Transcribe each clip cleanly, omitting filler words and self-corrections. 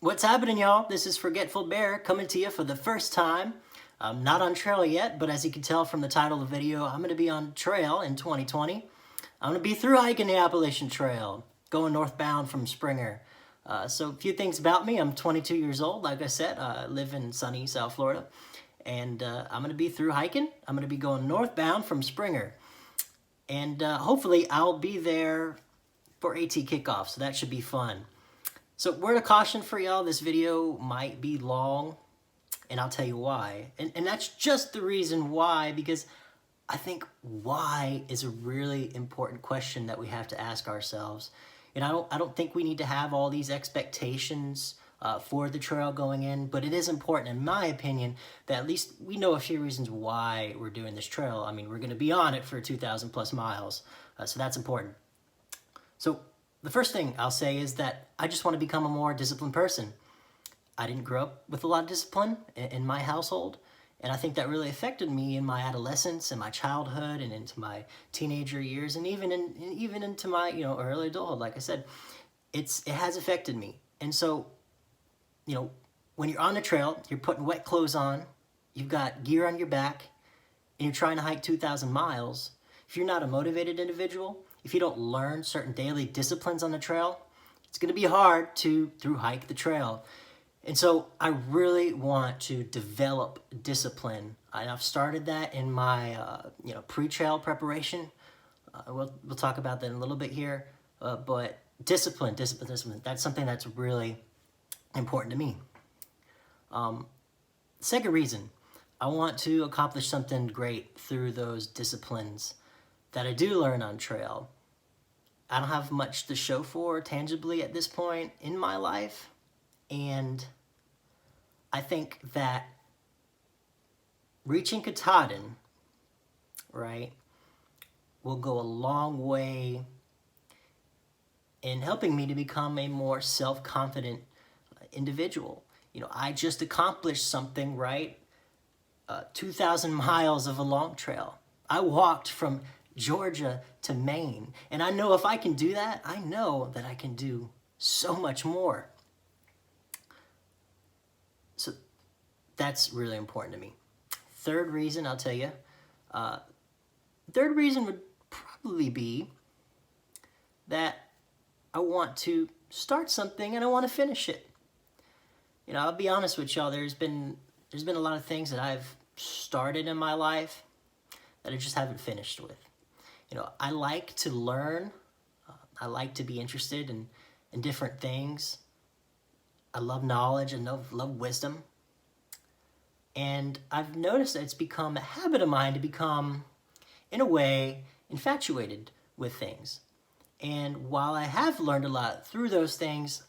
What's happening, y'all? This is Forgetful Bear coming to you for the first time. I'm not on trail yet, but as you can tell from the title of the video, I'm going to be on trail in 2020. I'm going to be through hiking the Appalachian Trail, going northbound from Springer. So a few things about me. I'm 22 years old. Like I said, I live in sunny South Florida. And I'm going to be through hiking. I'm going to be going northbound from Springer. And hopefully I'll be there for AT kickoff, so that should be fun. So word of caution for y'all, this video might be long, and I'll tell you why. And that's just the reason why, because I think why is a really important question that we have to ask ourselves. And I don't think we need to have all these expectations for the trail going in, but it is important, in my opinion, that at least we know a few reasons why we're doing this trail. I mean, we're going to be on it for 2,000 plus miles, so that's important. So the first thing I'll say is that I just want to become a more disciplined person. I didn't grow up with a lot of discipline in my household, and I think that really affected me in my adolescence and my childhood and into my teenager years, and even into my early adulthood. Like I said, it has affected me. And so, when you're on the trail, you're putting wet clothes on, you've got gear on your back, and you're trying to hike 2,000 miles. If you're not a motivated individual, if you don't learn certain daily disciplines on the trail, it's going to be hard to through-hike the trail. And so I really want to develop discipline. And I've started that in my pre-trail preparation. We'll talk about that in a little bit here. But discipline, that's something that's really important to me. Second reason, I want to accomplish something great through those disciplines that I do learn on trail. I don't have much to show for tangibly at this point in my life, and I think that reaching Katahdin, right, will go a long way in helping me to become a more self-confident individual. I just accomplished something, right? 2,000 miles of a long trail. I walked from Georgia to Maine. And I know if I can do that, I know that I can do so much more. So that's really important to me. Third reason, I'll tell you. Third reason would probably be that I want to start something and I want to finish it. I'll be honest with y'all, there's been a lot of things that I've started in my life that I just haven't finished with. I like to learn. I like to be interested in different things. I love knowledge and love wisdom. And I've noticed that it's become a habit of mine to become, in a way, infatuated with things. And while I have learned a lot through those things,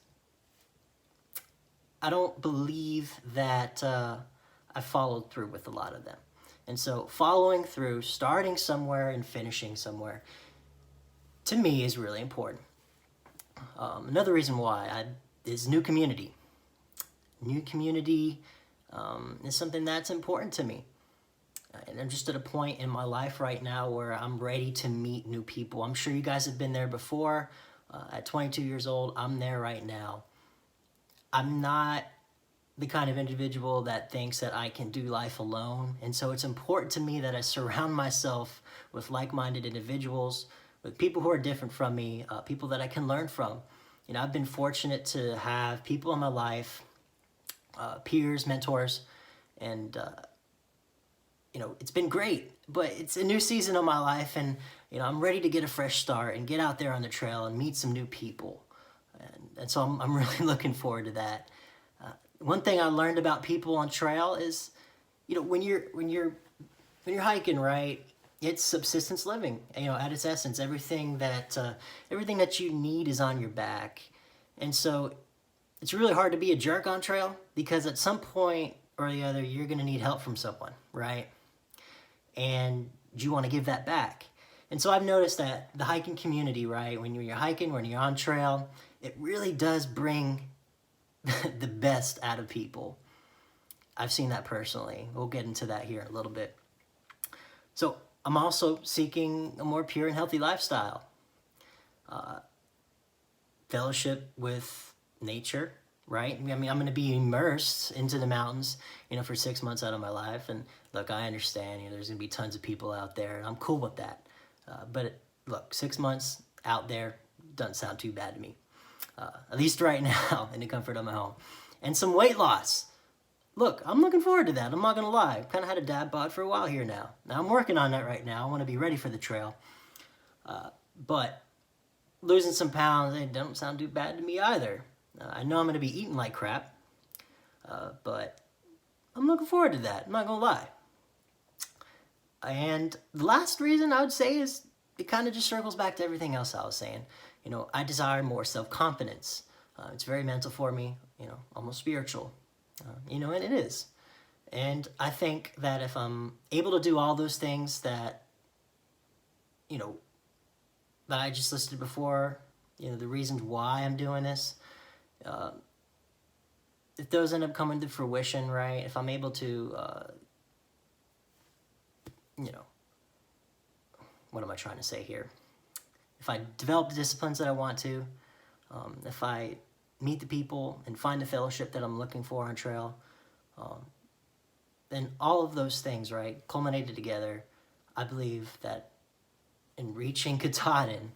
I don't believe that I followed through with a lot of them. And so following through, starting somewhere and finishing somewhere, to me is really important. Another reason why is new community. New community is something that's important to me. And I'm just at a point in my life right now where I'm ready to meet new people. I'm sure you guys have been there before. At 22 years old, I'm there right now. I'm not the kind of individual that thinks that I can do life alone. And so it's important to me that I surround myself with like-minded individuals, with people who are different from me, people that I can learn from. I've been fortunate to have people in my life, peers, mentors, and it's been great. But it's a new season of my life, and I'm ready to get a fresh start and get out there on the trail and meet some new people. And so I'm really looking forward to that. One thing I learned about people on trail is, when you're hiking, right, it's subsistence living. At its essence, everything that you need is on your back, and so it's really hard to be a jerk on trail because at some point or the other you're going to need help from someone, right? And you want to give that back. And so I've noticed that the hiking community, right, when you're hiking, when you're on trail, it really does bring the best out of people. I've seen that personally. We'll get into that here in a little bit. So I'm also seeking a more pure and healthy lifestyle. Fellowship with nature right? I mean, I'm going to be immersed into the mountains, for 6 months out of my life. And look, I understand, there's going to be tons of people out there, and I'm cool with that. Look, 6 months out there doesn't sound too bad to me, at least right now, in the comfort of my home. And some weight loss. Look, I'm looking forward to that. I'm not going to lie. I've kind of had a dad bod for a while here now. Now, I'm working on that right now. I want to be ready for the trail. But losing some pounds, they don't sound too bad to me either. I know I'm going to be eating like crap, but I'm looking forward to that. I'm not going to lie. And the last reason I would say is it kind of just circles back to everything else I was saying. I desire more self-confidence. It's very mental for me, almost spiritual, and it is. And I think that if I'm able to do all those things that, that I just listed before, the reasons why I'm doing this, if those end up coming to fruition, right, if I'm able to, what am I trying to say here? If I develop the disciplines that I want to, if I meet the people and find the fellowship that I'm looking for on trail, then all of those things, right, culminated together, I believe that in reaching Katahdin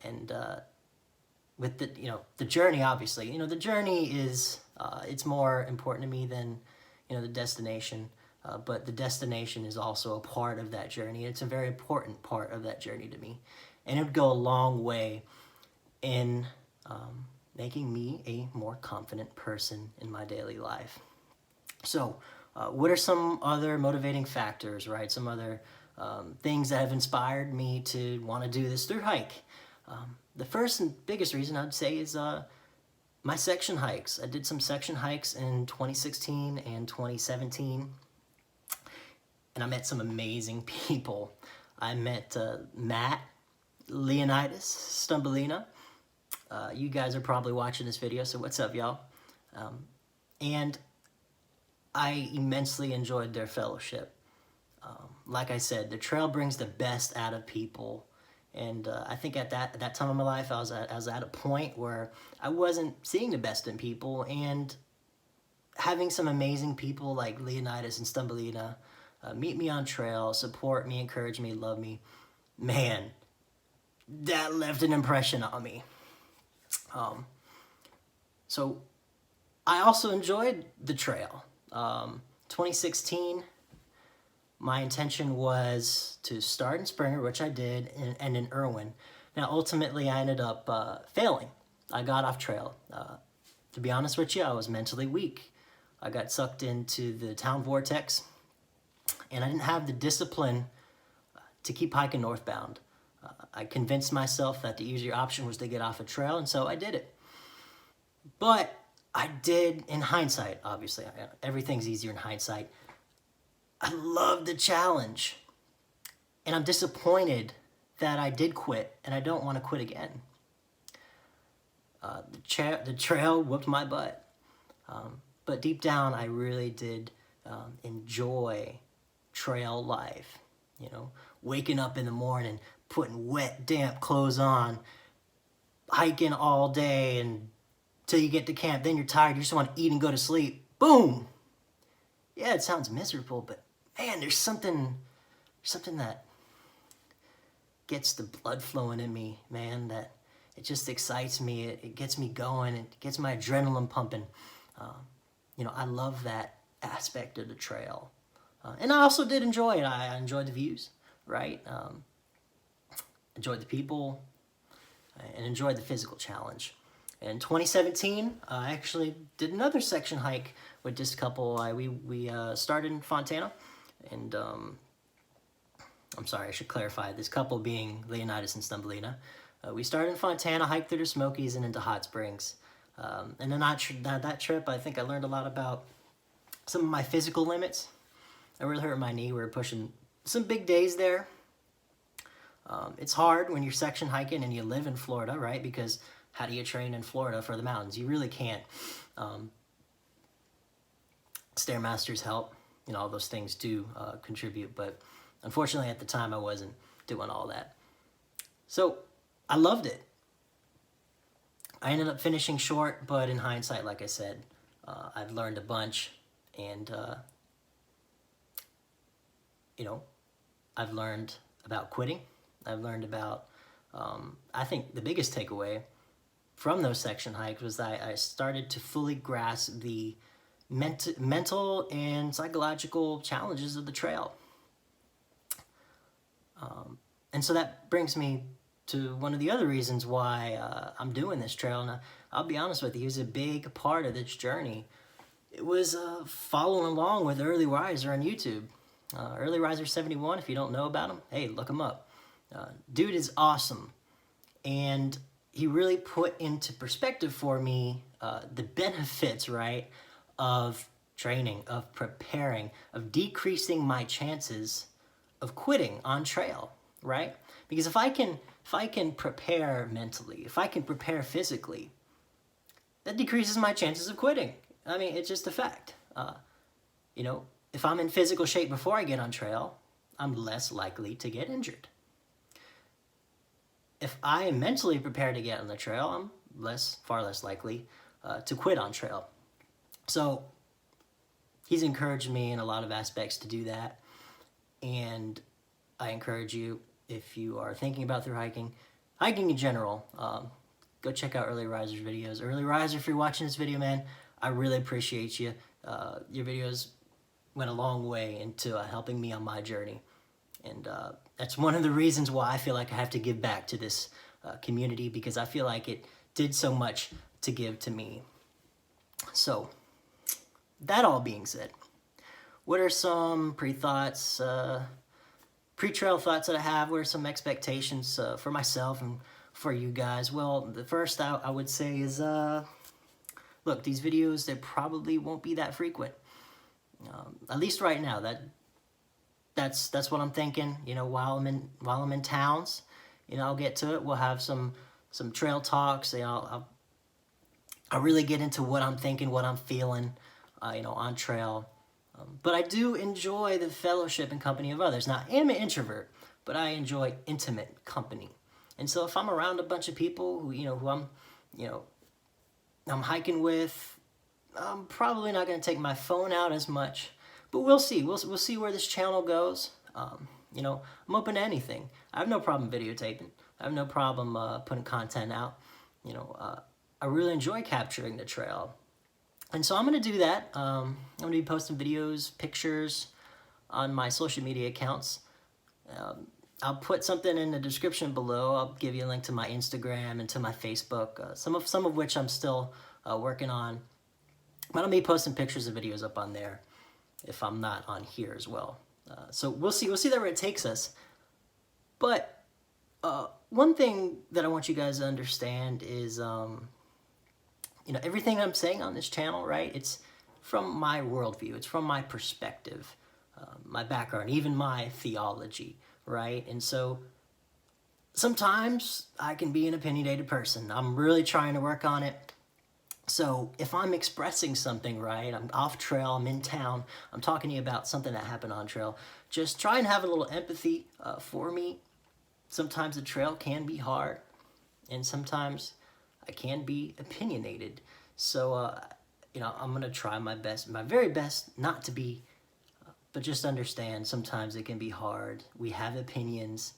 and with the journey, obviously, the journey is, it's more important to me than, the destination. But the destination is also a part of that journey. It's a very important part of that journey to me. And it would go a long way in making me a more confident person in my daily life. So what are some other motivating factors, right? Some other things that have inspired me to want to do this Thru-Hike? The first and biggest reason I'd say is my section hikes. I did some section hikes in 2016 and 2017. And I met some amazing people. I met Matt, Leonidas, Stumbelina. You guys are probably watching this video, so what's up, y'all? And I immensely enjoyed their fellowship. Like I said, the trail brings the best out of people. And I think at that time of my life, I was at a point where I wasn't seeing the best in people. And having some amazing people like Leonidas and Stumbelina meet me on trail, support me, encourage me, love me, man, that left an impression on me. So I also enjoyed the trail. 2016, my intention was to start in Springer, which I did, and in Irwin. Now, ultimately, I ended up failing. I got off trail. To be honest with you, I was mentally weak. I got sucked into the town vortex, and I didn't have the discipline to keep hiking northbound. I convinced myself that the easier option was to get off a trail, and so I did it. But I did, in hindsight, obviously, everything's easier in hindsight. I loved the challenge, and I'm disappointed that I did quit, and I don't want to quit again. The trail whooped my butt, but deep down, I really did enjoy trail life. Waking up in the morning, putting wet, damp clothes on, hiking all day until you get to camp. Then you're tired, you just want to eat and go to sleep. Boom! Yeah, it sounds miserable, but man, there's something that gets the blood flowing in me, man, that it just excites me. It gets me going. It gets my adrenaline pumping. I love that aspect of the trail. And I also did enjoy it. I enjoyed the views, right? Enjoyed the people, and enjoyed the physical challenge. In 2017, I actually did another section hike with this couple. We started in Fontana, and I'm sorry, I should clarify, this couple being Leonidas and Stumbelina. We started in Fontana, hiked through the Smokies and into Hot Springs. And then that trip, I think I learned a lot about some of my physical limits. I really hurt my knee. We were pushing some big days there. It's hard when you're section hiking and you live in Florida, right? Because how do you train in Florida for the mountains? You really can't. Stairmasters help. All those things do contribute. But unfortunately, at the time, I wasn't doing all that. So I loved it. I ended up finishing short, but in hindsight, like I said, I've learned a bunch, and you know, I've learned about quitting. I've learned about, I think the biggest takeaway from those section hikes was that I started to fully grasp the mental and psychological challenges of the trail. And so that brings me to one of the other reasons why I'm doing this trail. And I'll be honest with you, it was a big part of this journey. It was following along with Early Riser on YouTube. Early Riser 71, if you don't know about him, hey, look him up. Dude is awesome. And he really put into perspective for me the benefits, right, of training, of preparing, of decreasing my chances of quitting on trail, right? Because if I can prepare mentally, if I can prepare physically, that decreases my chances of quitting. I mean, it's just a fact. You know, if I'm in physical shape before I get on trail, I'm less likely to get injured. If I am mentally prepared to get on the trail, I'm far less likely to quit on trail. So he's encouraged me in a lot of aspects to do that. And I encourage you, if you are thinking about hiking in general, go check out Early Riser's videos. Early Riser, if you're watching this video, man, I really appreciate you. Your videos went a long way into helping me on my journey. And that's one of the reasons why I feel like I have to give back to this community, because I feel like it did so much to give to me. So, that all being said, what are some pre-thoughts, pre-trail thoughts that I have? What are some expectations for myself and for you guys? Well, the first I would say is, look, these videos, they probably won't be that frequent. At least right now, that's what I'm thinking. You know, while I'm in towns, you know, I'll get to it. We'll have some trail talks. You know, I'll really get into what I'm thinking, what I'm feeling, you know, on trail. But I do enjoy the fellowship and company of others. Now, I am an introvert, but I enjoy intimate company. And so if I'm around a bunch of people who I'm hiking with, I'm probably not going to take my phone out as much. But we'll see. We'll see where this channel goes. You know, I'm open to anything. I have no problem videotaping. I have no problem putting content out. You know, I really enjoy capturing the trail. And so I'm going to do that. I'm going to be posting videos, pictures on my social media accounts. I'll put something in the description below. I'll give you a link to my Instagram and to my Facebook, some of which I'm still working on. But I'll be posting pictures and videos up on there if I'm not on here as well. So we'll see where it takes us. But one thing that I want you guys to understand is, you know, everything I'm saying on this channel, right? It's from my worldview. It's from my perspective, my background, even my theology, right? And so sometimes I can be an opinionated person. I'm really trying to work on it. So if I'm expressing something, right, I'm off trail, I'm in town, I'm talking to you about something that happened on trail, just try and have a little empathy for me. Sometimes the trail can be hard, and sometimes I can be opinionated. So, you know, I'm going to try my best, my very best not to be, but just understand sometimes it can be hard. We have opinions,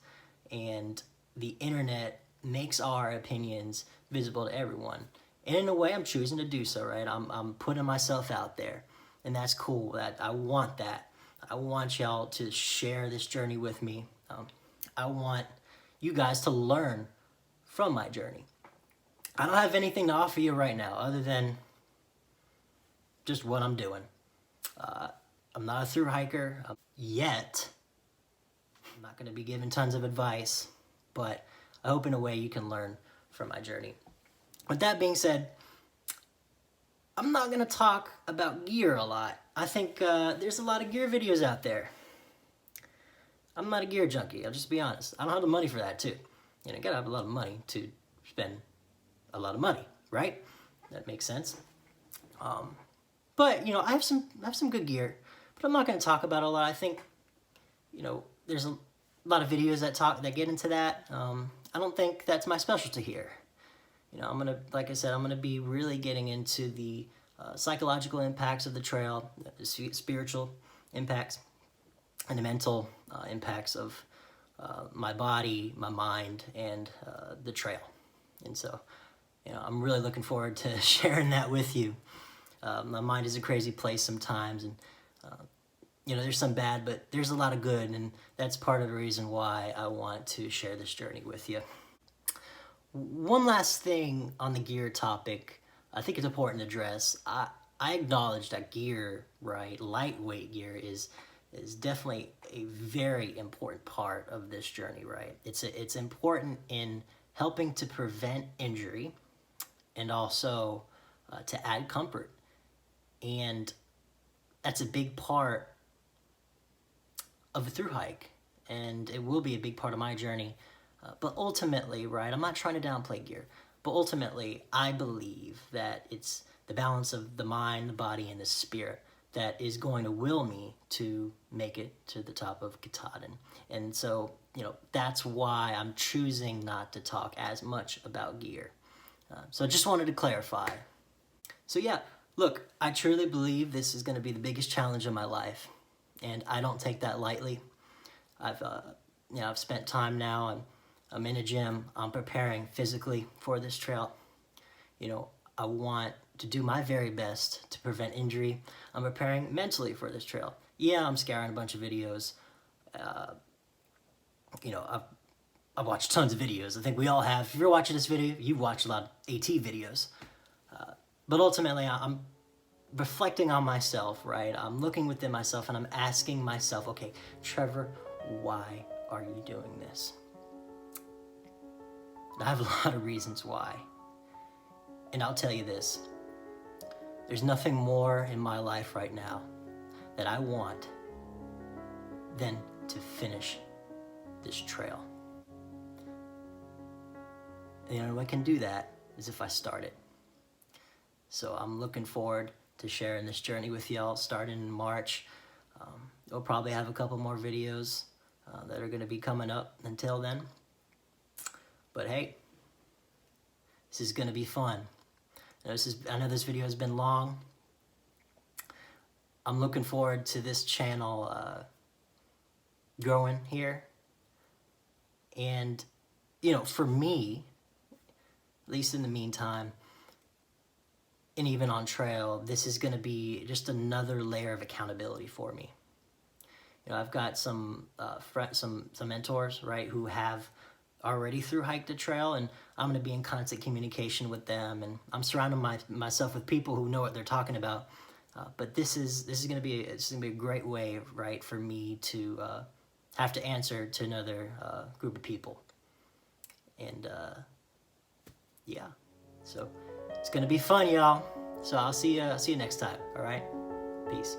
and the internet makes our opinions visible to everyone. And in a way, I'm choosing to do so, right? I'm putting myself out there, and that's cool. That I want that. I want y'all to share this journey with me. I want you guys to learn from my journey. I don't have anything to offer you right now other than just what I'm doing. I'm not a through hiker yet. I'm not going to be giving tons of advice, but I hope in a way you can learn from my journey. With that being said, I'm not going to talk about gear a lot. I think there's a lot of gear videos out there. I'm not a gear junkie, I'll just be honest. I don't have the money for that too. You know, you gotta have a lot of money to spend a lot of money, right? That makes sense. But, you know, I have some good gear, but I'm not going to talk about it a lot. I think, you know, there's a lot of videos that get into that. I don't think that's my specialty here. like I said, I'm gonna be really getting into the psychological impacts of the trail, the spiritual impacts, and the mental impacts of my body, my mind, and the trail. And so, I'm really looking forward to sharing that with you. My mind is a crazy place sometimes, and there's some bad, but there's a lot of good, and that's part of the reason why I want to share this journey with you. One last thing on the gear topic, I think it's important to address. I acknowledge that gear, right, lightweight gear is definitely a very important part of this journey, right? It's important in helping to prevent injury and also to add comfort. And that's a big part of a through hike, and it will be a big part of my journey. But ultimately, right, I'm not trying to downplay gear, but ultimately, I believe that it's the balance of the mind, the body, and the spirit that is going to will me to make it to the top of Katahdin. And so, that's why I'm choosing not to talk as much about gear. So I just wanted to clarify. So yeah, look, I truly believe this is going to be the biggest challenge of my life, and I don't take that lightly. I've spent time now, I'm in a gym, I'm preparing physically for this trail. I want to do my very best to prevent injury. I'm preparing mentally for this trail. Yeah, I'm scouring a bunch of videos. I've watched tons of videos. I think we all have. If you're watching this video, you've watched a lot of AT videos. But ultimately, I'm reflecting on myself, right? I'm looking within myself and I'm asking myself, okay, Trevor, why are you doing this? And I have a lot of reasons why. And I'll tell you this, there's nothing more in my life right now that I want than to finish this trail. And the only way I can do that is if I start it. So I'm looking forward to sharing this journey with y'all starting in March. We'll probably have a couple more videos that are going to be coming up until then. But hey, this is going to be fun. I know this video has been long. I'm looking forward to this channel growing here. And, for me, at least in the meantime, and even on trail, this is going to be just another layer of accountability for me. I've got some mentors, right, who have already through hiked the trail, and I'm going to be in constant communication with them, and I'm surrounding myself with people who know what they're talking about. But this is going to be a great way, right, for me to have to answer to another group of people, and yeah, so it's going to be fun, y'all. So I'll see you next time. All right, peace.